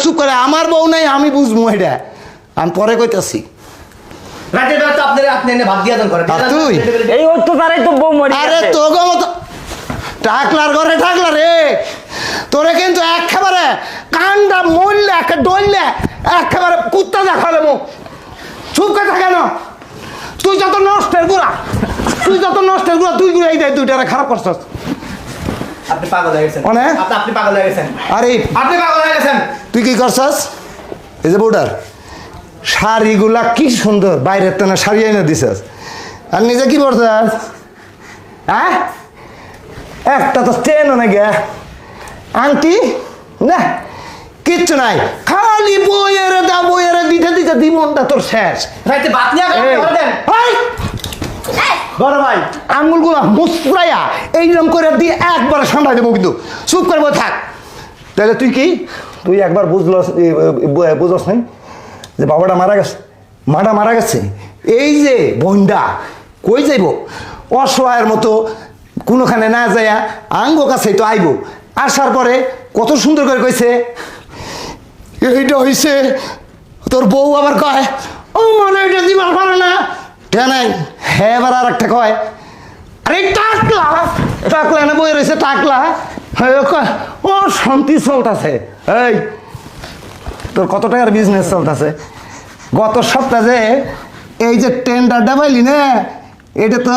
চুপ করে আমার বউ নাই আমি বুঝবো এটা আমি পরে কইতাছি রাতের বেলা তো আপনি এনে ভাত দিয়া দেন করে তুই এই অত্যাচারে তো বউ মরে আরে গেছে। তোগো মতো টাকলার ঘরে টাকলা রে তোরে কিন্তু একেবারে কান্ডা মরলে একে ডললে একেবারে কুত্তা দেখালে মো চুপ করে থাকে না তুই যত নষ্টের গুড়া তুই গুড়াই দেয় দুইটারে খারাপ করছস আপনি পাগল হয়ে গেছেন মানে? আপনি পাগল হয়ে গেছেন আরে আপনি পাগল হয়ে গেছেন তুই কি করছস এই যে বউডার শাড়িগুলা কি সুন্দর বাইরের তেনা শাড়ি এনে দিছস আর নিজে কি করছস হ্যাঁ একটা তো চেনও না গে আংটি না কিচ্ছু নাই খালি বইয়ের দিতে জীবনটা তোর শেষ রাতে ভাত নিয়ে দেন এই! বড় ভাই আঙুলগুলো মুসরাইয়া এইরকম করে দিয়ে একবার সান্ডাই দেবো কিন্তু চুপ করে বসে থাক তাহলে তুই একবার বুঝলস নাই যে বাবাটা মাটা মারা গেছে এই যে বোনটা কই যাইব অসহায়ের মতো কোনোখানে না যাইয়া আঙ্গ কাছে তো আইব আসার পরে কত সুন্দর করে কইছে এইটা হইছে তোর বউ আবার কয় ও মানে এটা দিবার পারে না নাই হ্যাঁ এবার আর একটা কয় আরে টাকলা না বই রয়েছে টাকলা ও শান্তি চলতেছে এই তোর কত টাকার বিজনেস চলতেছে গত সপ্তাহে এই যে টেন্ডারটা পাইলি না এটা তো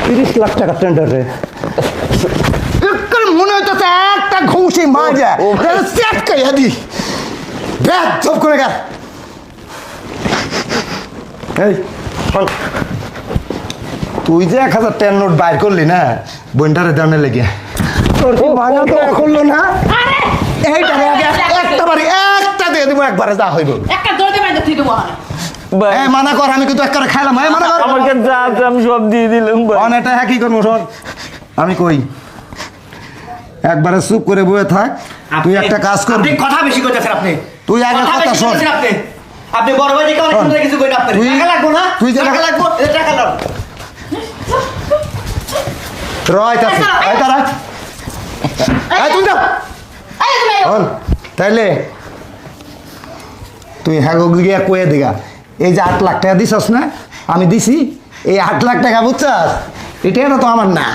30 লাখ টাকা টেন্ডারে মনে হইতেছে একটা ঘুষি মাজা চেটকাইয়া দি ব্যাগ চপ করে গা এই শোন, তুই যে 1000 টাকার নোট বাইর করলি না বোনটারে দানে লেগে তোর কি মায়া তো করলো না এইটা একটা বাড়ি একটা দিয়ে দিব একবারে যা হইব একটা দৌড় দিয়ে বাইরে থেকে বহানা ভাই, এই মানা কর আমি কিন্তু একবারে খাইলাম এই মানা কর আমাকে যা আছে আমি সব দিয়ে দিলাম ভাই। অনেকটা হ্যাঁ কি করবো শোন আমি কই একবারে চুপ করে বসে থাক তুই একটা কাজ কর আপনি কথা বেশি কইতেছেন আপনি তুই আগে কথা বেশি শোন। কইতেছেন আপনি বড় ভাই দেখে শোন। অনেক কিছু কইনা আপনি তুই- টাকা লাগবো না তুই যে- টাকা লাগবো এই টাকা দাও রয় তাছি এই তারা এই তুই যাও এই তুমি শোন তাইলে তুই হ্যাঁ গিয়া কয়ে দিগা এই যে 8 লাখ টাকা দিছস না আমি দিছি এই 8 লাখ টাকা বুঝছস এটা তো আমার না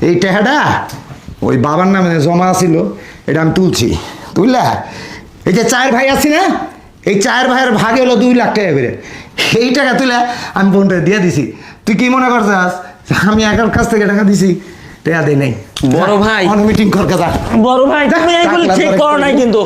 এই টাকাটা ওই বাবার নামে জমা ছিল এটা আমি তুলছি তুললা এই যে 4 ভাই আছি না এই 4 ভাইয়ের ভাগে হলো 2 লাখ টাকা করে এই টাকা তুলে আমি বোনটা দিয়ে দিছি তুই কি মনে করছস আমি একার কাছ থেকে টাকা দিছি টাকা দেই নাই বড় ভাই। মিটিং কর কাজা বড় ভাই তুমি এইগুলো ঠিক করো নাই কিন্তু